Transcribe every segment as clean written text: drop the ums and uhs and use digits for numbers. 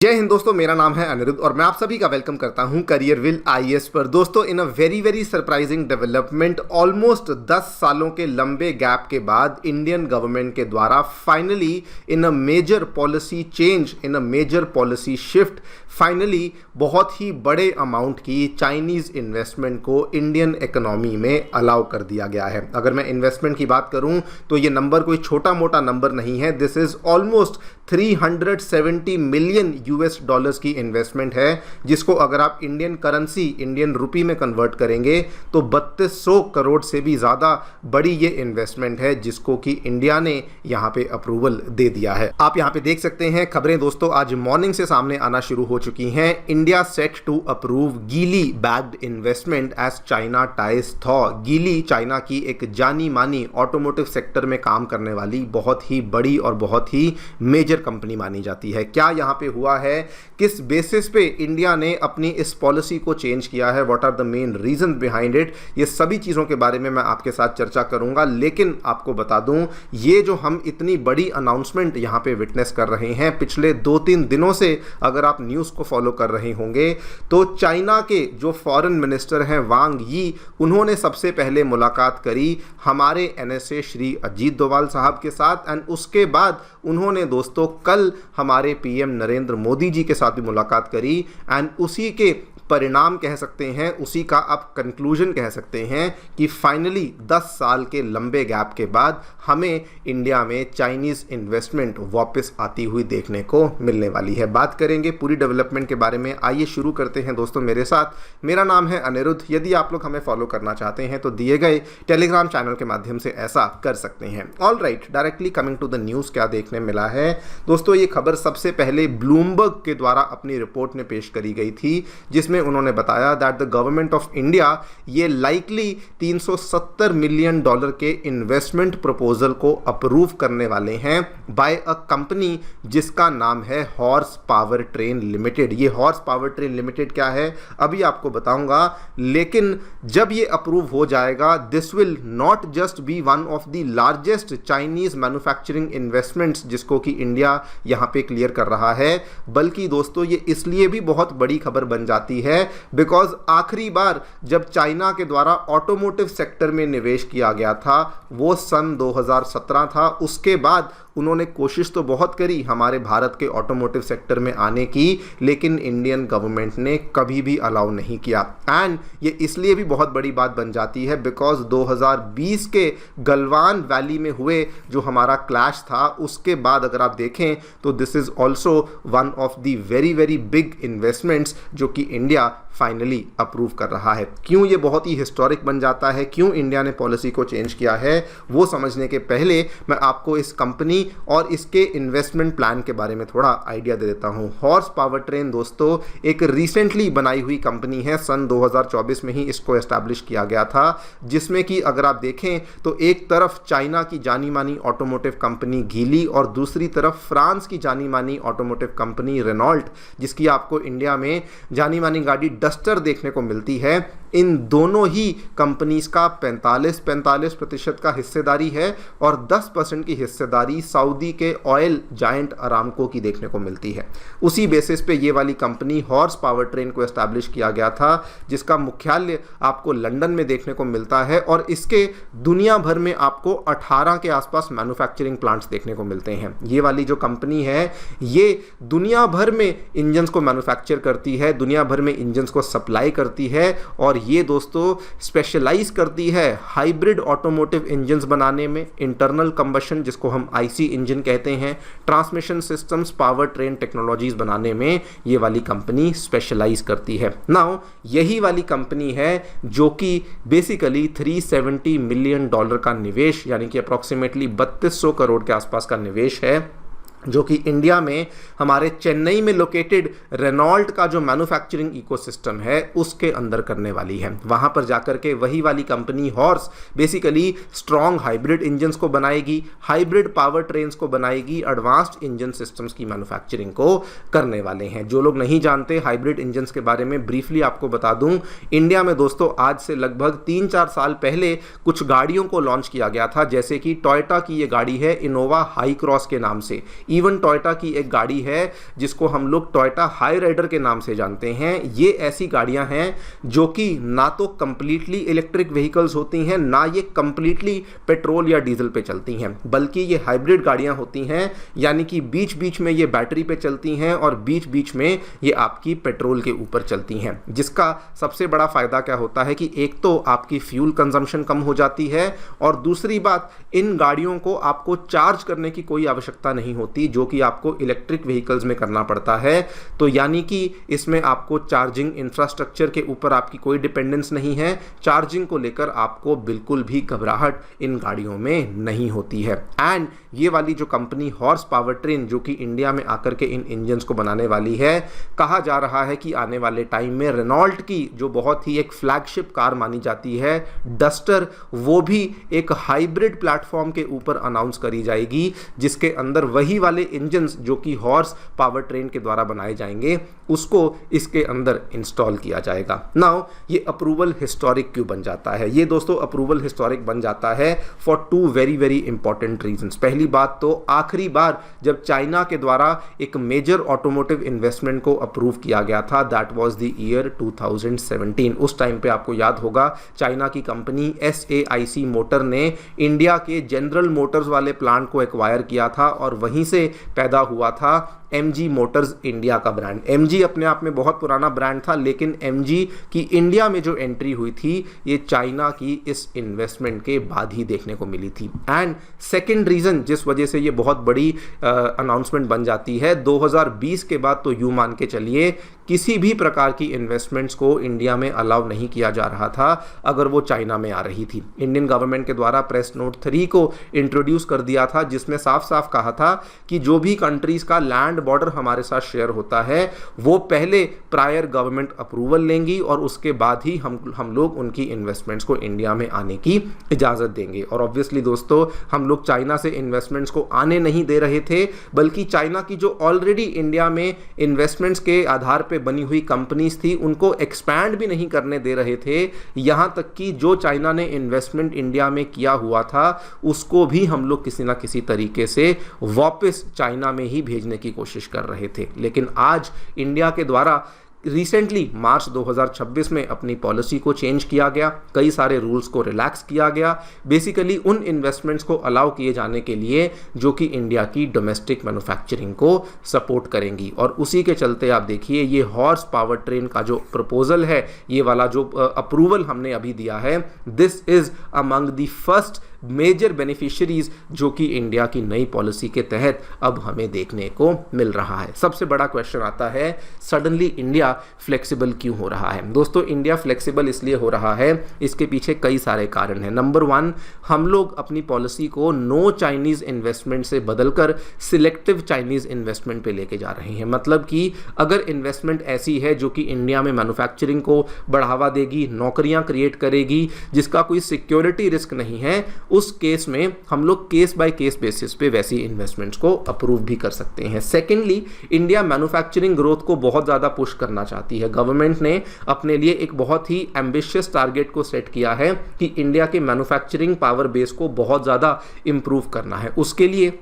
जय हिंद दोस्तों, मेरा नाम है अनिरुद्ध और मैं आप सभी का वेलकम करता हूं करियर विल आईएएस पर। दोस्तों, in a very surprising development, almost 10 सालों के लंबे गैप के बाद इंडियन गवर्नमेंट के द्वारा finally in a major policy change, in a major policy shift, finally बहुत ही बड़े अमाउंट की चाइनीज़ इन्वेस्टमेंट को इंडियन इकोनॉमी में अलाउ कर दिया गया है। अगर मैं इन्वेस्टमेंट की बात करूं तो ये नंबर कोई छोटा मोटा नंबर नहीं है। This is almost 370 million US dollars की इन्वेस्टमेंट है, जिसको अगर आप इंडियन करेंसी, इंडियन रुपी में कन्वर्ट करेंगे तो 3200 करोड़ से भी ज़्यादा बड़ी ये इन्वेस्टमेंट है, जिसको कि इंडिया ने यहाँ पे अप्रूवल दे दिया है। आप यहाँ पे देख सकते हैं खबरें दोस्तों आज मॉर्निंग से सामने आना शुरू हो चुकी हैं। India set to approve Geely backed investment as China ties thaw. Geely China की एक जानी मानी ऑटोमोटिव सेक्टर में काम करने वाली बहुत ही बड़ी और बहुत ही मेजर कंपनी मानी जाती है। क्या यहाँ पे हुआ है, किस बेसिस पे इंडिया ने अपनी इस पॉलिसी को चेंज किया है, what are the main reason behind it, ये सभी चीज़ों के बारे में मैं आपके साथ चर्चा करूंगा। लेकिन आपको बता दूं, ये जो हम इतनी बड़ी अनाउंसमेंट यहाँ पे विटनेस कर रहे हैं पिछले 2-3 दिनों से, अगर आप न्यूज़ को फॉलो कर रहे होंगे तो चाइना के जो फॉरेन मिनिस्टर हैं वांग यी, उन्होंने सबसे पहले मुलाकात करी हमारे एनएसए श्री अजीत डोभाल साहब के साथ, एंड उसके बाद उन्होंने दोस्तों कल हमारे पीएम नरेंद्र मोदी जी के साथ भी मुलाकात करी, एंड उसी के परिणाम कह सकते हैं, उसी का आप कंक्लूजन कह सकते हैं कि फाइनली 10 साल के लंबे गैप के बाद हमें इंडिया में चाइनीज़ इन्वेस्टमेंट वापस आती हुई देखने को मिलने वाली है। बात करेंगे पूरी डेवलपमेंट के बारे में। आइए शुरू करते हैं दोस्तों मेरे साथ। मेरा नाम है अनिरुद्ध। यदि आप लोग हमें फॉलो करना चाहते हैं तो दिए गए टेलीग्राम चैनल के माध्यम से ऐसा कर सकते हैं। All right, directly coming to the news, क्या देखने मिला है दोस्तों। ये खबर सबसे पहले ब्लूमबर्ग के द्वारा अपनी रिपोर्ट में पेश करी गई थी, जिसमें उन्होंने बताया that the government of India ये लाइकली 370 मिलियन डॉलर के इन्वेस्टमेंट प्रपोजल को अप्रूव करने वाले हैं बाय अ कंपनी जिसका नाम है हॉर्स पावर ट्रेन लिमिटेड। ये हॉर्स पावर ट्रेन लिमिटेड क्या है अभी आपको बताऊंगा, लेकिन जब ये अप्रूव हो जाएगा this will not just be one of the largest Chinese manufacturing investments जिसको कि इंडिया यहां पे क्लियर कर रहा है, बल्कि दोस्तों ये इसलिए भी बहुत बड़ी खबर बन जाती है बिकॉज आखिरी बार जब चाइना के द्वारा ऑटोमोटिव सेक्टर में निवेश किया गया था वो सन 2017 था। उसके बाद उन्होंने कोशिश तो बहुत करी हमारे भारत के ऑटोमोटिव सेक्टर में आने की, लेकिन इंडियन गवर्नमेंट ने कभी भी अलाउ नहीं किया। एंड ये इसलिए भी बहुत बड़ी बात बन जाती है बिकॉज 2020 के गलवान वैली में हुए जो हमारा क्लैश था, उसके बाद अगर आप देखें तो this is also one of the very big investments जो कि इंडिया फाइनली अप्रूव कर रहा है। क्यों ये बहुत ही हिस्टोरिक बन जाता है, क्यों इंडिया ने पॉलिसी को चेंज किया है, वो समझने के पहले मैं आपको इस कंपनी और इसके इन्वेस्टमेंट प्लान के बारे में थोड़ा आइडिया दे देता हूं। हॉर्स पावर ट्रेन दोस्तों एक रिसेंटली बनाई हुई कंपनी है, सन 2024 में ही इसको एस्टैब्लिश किया गया था, जिसमें कि अगर आप देखें तो एक तरफ चाइना की जानी मानी ऑटोमोटिव कंपनी गीली और दूसरी तरफ फ्रांस की जानी मानी ऑटोमोटिव कंपनी रेनॉल्ट, जिसकी आपको इंडिया में जानी मानी गाड़ी डस्टर देखने को मिलती है। इन दोनों ही कंपनीज का 45% का हिस्सेदारी है और 10% की हिस्सेदारी सऊदी के ऑयल जायंट अरामको की देखने को मिलती है। उसी बेसिस पे ये वाली कंपनी हॉर्स पावर ट्रेन को एस्टैब्लिश किया गया था, जिसका मुख्यालय आपको लंदन में देखने को मिलता है और इसके दुनिया भर में आपको 18 के आसपास मैन्युफैक्चरिंग प्लांट्स देखने को मिलते हैं। ये वाली जो कंपनी है ये दुनिया भर में इंजन्स को मैन्युफैक्चर करती है, दुनिया भर में इंजन्स को सप्लाई करती है और ये दोस्तों स्पेशलाइज करती है हाइब्रिड ऑटोमोटिव इंजन्स बनाने में, इंटरनल कंबशन जिसको हम आईसी इंजन कहते हैं, transmission systems, power train technologies बनाने में ये वाली कंपनी स्पेशलाइज करती है। नाउ यही वाली कंपनी है जो कि बेसिकली 370 मिलियन डॉलर का निवेश, यानी कि अप्रॉक्सीमेटली 3200 करोड़ के आसपास का निवेश है, जो कि इंडिया में हमारे चेन्नई में लोकेटेड रेनॉल्ट का जो मैन्युफैक्चरिंग इकोसिस्टम है उसके अंदर करने वाली है। वहां पर जाकर के वही वाली company horse basically strong hybrid engines को बनाएगी, हाइब्रिड पावर ट्रेन्स को बनाएगी, एडवांस्ड इंजन सिस्टम्स की मैन्युफैक्चरिंग को करने वाले हैं। जो लोग नहीं जानते हाइब्रिड इंजन्स के बारे में ब्रीफली आपको बता दूं, इंडिया में दोस्तों आज से लगभग 3-4 साल पहले कुछ गाड़ियों को लॉन्च किया गया था, जैसे कि टोयोटा की ये गाड़ी है इनोवा हाई क्रॉस के नाम से। इवन टोयोटा की एक गाड़ी है जिसको हम लोग टोयोटा हाई राइडर के नाम से जानते हैं। ये ऐसी गाड़ियां हैं जो कि ना तो कंप्लीटली इलेक्ट्रिक व्हीकल्स होती हैं, ना ये कंप्लीटली पेट्रोल या डीजल पे चलती हैं, बल्कि ये हाइब्रिड गाड़ियां होती हैं, यानी कि बीच बीच में ये बैटरी पे चलती हैं और बीच बीच में ये आपकी पेट्रोल के ऊपर चलती हैं। जिसका सबसे बड़ा फायदा क्या होता है कि एक तो आपकी फ्यूल कंजम्पशन कम हो जाती है, और दूसरी बात, इन गाड़ियों को आपको चार्ज करने की कोई आवश्यकता नहीं होती, जो कि आपको इलेक्ट्रिक व्हीकल्स में करना पड़ता है। तो यानी कि इसमें आपको चार्जिंग इंफ्रास्ट्रक्चर के ऊपर आपकी कोई डिपेंडेंस नहीं है। चार्जिंग को लेकर आपको बिल्कुल भी घबराहट इन गाड़ियों में नहीं होती है। एंड ये वाली जो कंपनी हॉर्स पावर ट्रेन जो कि इंडिया में आकर के इन इंजन्स को बनाने वाली है, कहा जा रहा है कि आने वाले टाइम में रेनॉल्ट की जो बहुत ही एक फ्लैगशिप कार मानी जाती है डस्टर, वो भी एक हाइब्रिड प्लेटफॉर्म के ऊपर अनाउंस करी जाएगी, जिसके अंदर वही वाले इंजन्स जो कि हॉर्स पावर ट्रेन के द्वारा बनाए जाएंगे उसको इसके अंदर इंस्टॉल किया जाएगा। नाउ ये अप्रूवल हिस्टोरिक क्यों बन जाता है? ये दोस्तों अप्रूवल हिस्टोरिक बन जाता है for two very very important reasons. पहली बात तो आखिरी बार जब चाइना के द्वारा एक मेजर ऑटोमोटिव इन्वेस्टमेंट को अप्रूव किया गया था, दैट वाज द ईयर 2017। उस टाइम पे आपको याद होगा चाइना की कंपनी SAIC मोटर ने इंडिया के जनरल मोटर्स वाले प्लांट को एक्वायर किया था और वहीं से पैदा हुआ था MG मोटर्स इंडिया का ब्रांड। MG अपने आप में बहुत पुराना ब्रांड था, लेकिन MG की इंडिया में जो एंट्री हुई थी ये चाइना की इस इन्वेस्टमेंट के बाद ही देखने को मिली थी। एंड सेकंड रीजन जिस वजह से ये बहुत बड़ी अनाउंसमेंट बन जाती है, 2020 के बाद तो यूं मान के चलिए किसी भी प्रकार की इन्वेस्टमेंट्स को इंडिया में अलाउ नहीं किया जा रहा था अगर वो चाइना में आ रही थी। इंडियन गवर्नमेंट के द्वारा प्रेस नोट 3 को इंट्रोड्यूस कर दिया था, जिसमें साफ साफ कहा था कि जो भी कंट्रीज का लैंड बॉर्डर हमारे साथ शेयर होता है वो पहले प्रायर गवर्नमेंट अप्रूवल लेंगी और उसके बाद ही हम लोग उनकी इन्वेस्टमेंट्स को इंडिया में आने की इजाजत देंगे। और ऑब्वियसली दोस्तों हम लोग चाइना से इन्वेस्टमेंट्स को आने नहीं दे रहे थे, बल्कि चाइना की जो ऑलरेडी इंडिया में इन्वेस्टमेंट्स के आधार पे बनी हुई कंपनीज थी उनको एक्सपैंड भी नहीं करने दे रहे थे। यहां तक कि जो चाइना ने इन्वेस्टमेंट इंडिया में किया हुआ था उसको भी हम लोग किसी ना किसी तरीके से वापस चाइना में ही भेजने की कोशिश कर रहे थे। लेकिन आज इंडिया के द्वारा रिसेंटली मार्च 2026 में अपनी पॉलिसी को चेंज किया गया, कई सारे रूल्स को रिलैक्स किया गया, बेसिकली उन इन्वेस्टमेंट्स को अलाउ किए जाने के लिए जो कि इंडिया की डोमेस्टिक मैन्युफैक्चरिंग को सपोर्ट करेंगी। और उसी के चलते आप देखिए ये हॉर्स पावर ट्रेन का जो प्रपोजल है, ये वाला जो अप्रूवल हमने अभी दिया है, this is among the first major beneficiaries जो कि इंडिया की नई पॉलिसी के तहत अब हमें देखने को मिल रहा है। सबसे बड़ा क्वेश्चन आता है सडनली इंडिया फ्लेक्सिबल क्यों हो रहा है? दोस्तों इंडिया फ्लेक्सिबल इसलिए हो रहा है, इसके पीछे कई सारे कारण हैं। नंबर 1, हम लोग अपनी पॉलिसी को नो चाइनीज इन्वेस्टमेंट से बदलकर सिलेक्टिव चाइनीज इन्वेस्टमेंट पे लेके जा रहे हैं। मतलब कि अगर इन्वेस्टमेंट ऐसी है जो कि इंडिया में मैन्युफैक्चरिंग को बढ़ावा देगी, नौकरियां क्रिएट करेगी, जिसका कोई सिक्योरिटी रिस्क नहीं है, उस केस में हम लोग केस बाय केस बेसिस पे वैसी इन्वेस्टमेंट्स को अप्रूव भी कर सकते हैं। सेकेंडली, इंडिया मैन्युफैक्चरिंग ग्रोथ को बहुत ज़्यादा पुश करना चाहती है। गवर्नमेंट ने अपने लिए एक बहुत ही एम्बिशियस टारगेट को सेट किया है कि इंडिया के मैन्युफैक्चरिंग पावर बेस को बहुत ज़्यादा इंप्रूव करना है। उसके लिए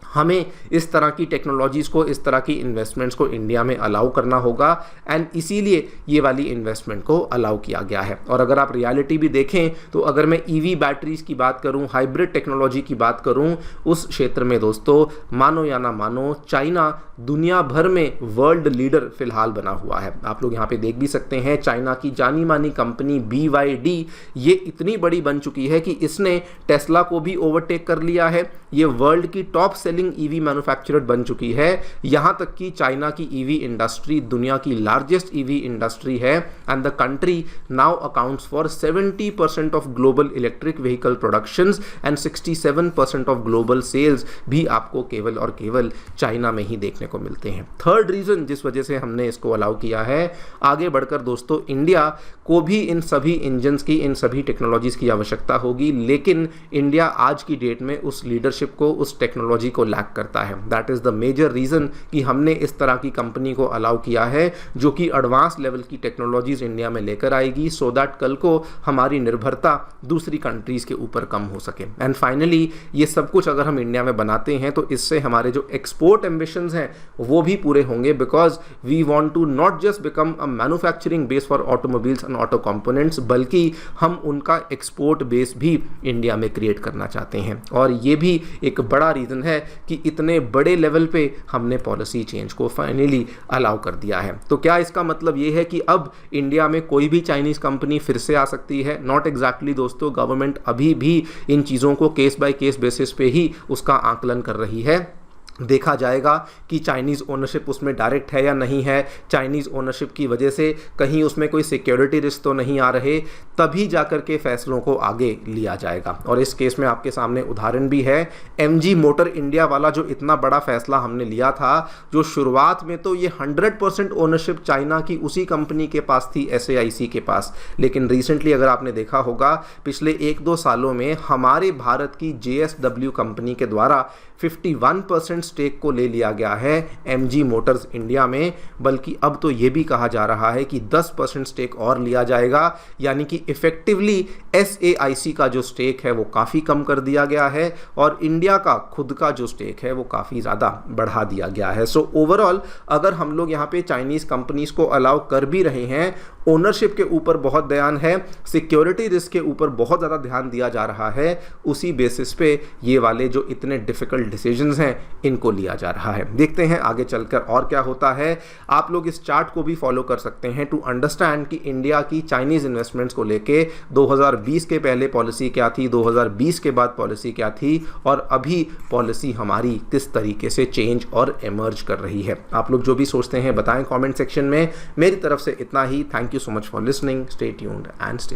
हमें इस तरह की टेक्नोलॉजीज़ को, इस तरह की इन्वेस्टमेंट्स को इंडिया में अलाउ करना होगा एंड इसीलिए ये वाली इन्वेस्टमेंट को अलाउ किया गया है। और अगर आप रियलिटी भी देखें तो अगर मैं EV बैटरीज़ की बात करूं, हाइब्रिड टेक्नोलॉजी की बात करूं, उस क्षेत्र में दोस्तों मानो या ना मानो चाइना दुनिया भर में वर्ल्ड लीडर फिलहाल बना हुआ है। आप लोग यहाँ पे देख भी सकते हैं चाइना की जानी मानी कंपनी BYD ये इतनी बड़ी बन चुकी है कि इसने टेस्ला को भी ओवरटेक कर लिया है। ये वर्ल्ड की टॉप सेलिंग EV मैन्युफैक्चरर बन चुकी है। यहां तक कि चाइना की EV इंडस्ट्री दुनिया की लार्जेस्ट EV इंडस्ट्री है and the country now accounts for 70% of global electric vehicle productions and 67% of global sales भी आपको केवल और केवल चाइना में ही देखने को मिलते हैं। थर्ड रीजन जिस वजह से हमने इसको अलाउ किया है, आगे बढ़कर दोस्तों इंडिया को भी इन सभी इंजन्स की, इन सभी टेक्नोलॉजीज की आवश्यकता होगी, लेकिन इंडिया आज की डेट में उस लीडरशिप ओनरशिप को, उस टेक्नोलॉजी को लैक करता है। That is the major reason कि हमने इस तरह की कंपनी को अलाउ किया है जो कि एडवांस लेवल की टेक्नोलॉजीज़ इंडिया में लेकर आएगी, सो दैट कल को हमारी निर्भरता दूसरी कंट्रीज़ के ऊपर कम हो सके। एंड फाइनली ये सब कुछ अगर हम इंडिया में बनाते हैं तो इससे हमारे जो एक्सपोर्ट एम्बिशंस हैं वो भी पूरे होंगे, because we want to not just become a manufacturing base for automobiles and auto components, बल्कि हम उनका एक्सपोर्ट बेस भी इंडिया में क्रिएट करना चाहते हैं। और ये भी एक बड़ा रीज़न है कि इतने बड़े लेवल पे हमने पॉलिसी चेंज को फाइनली अलाउ कर दिया है। तो क्या इसका मतलब ये है कि अब इंडिया में कोई भी चाइनीज़ कंपनी फिर से आ सकती है? नॉट एग्जैक्टली दोस्तों, गवर्नमेंट अभी भी इन चीज़ों को केस बाय केस बेसिस पे ही उसका आकलन कर रही है। देखा जाएगा कि चाइनीज़ ओनरशिप उसमें डायरेक्ट है या नहीं है, चाइनीज़ ओनरशिप की वजह से कहीं उसमें कोई सिक्योरिटी रिस्क तो नहीं आ रहे, तभी जाकर के फैसलों को आगे लिया जाएगा। और इस केस में आपके सामने उदाहरण भी है, MG मोटर इंडिया वाला जो इतना बड़ा फैसला हमने लिया था, जो शुरुआत में तो ये 100% ओनरशिप चाइना की उसी कंपनी के पास थी, SAIC के पास, लेकिन रिसेंटली अगर आपने देखा होगा पिछले 1-2 सालों में हमारे भारत की JSW कंपनी के द्वारा 51% स्टेक को ले लिया गया है MG मोटर्स इंडिया में, बल्कि अब तो ये भी कहा जा रहा है कि 10% स्टेक और लिया जाएगा, यानी कि इफेक्टिवली SAIC का जो स्टेक है वो काफ़ी कम कर दिया गया है और इंडिया का खुद का जो स्टेक है वो काफ़ी ज़्यादा बढ़ा दिया गया है। सो ओवरऑल अगर हम लोग यहाँ पे चाइनीज़ कंपनीज़ को अलाउ कर भी रहे हैं, ओनरशिप के ऊपर बहुत ध्यान है, सिक्योरिटी रिस्क के ऊपर बहुत ज़्यादा ध्यान दिया जा रहा है, उसी बेसिस पे ये वाले जो इतने डिफ़िकल्ट डिसीजंस हैं इनको लिया जा रहा है। देखते हैं आगे चलकर और क्या होता है। आप लोग इस चार्ट को भी फॉलो कर सकते हैं टू अंडरस्टैंड कि इंडिया की चाइनीज़ इन्वेस्टमेंट्स को लेके 2020 के पहले पॉलिसी क्या थी, 2020 के बाद पॉलिसी क्या थी और अभी पॉलिसी हमारी किस तरीके से चेंज और एमर्ज कर रही है। आप लोग जो भी सोचते हैं बताएं कमेंट सेक्शन में। मेरी तरफ से इतना ही। Thank you so much for listening. Stay tuned and stay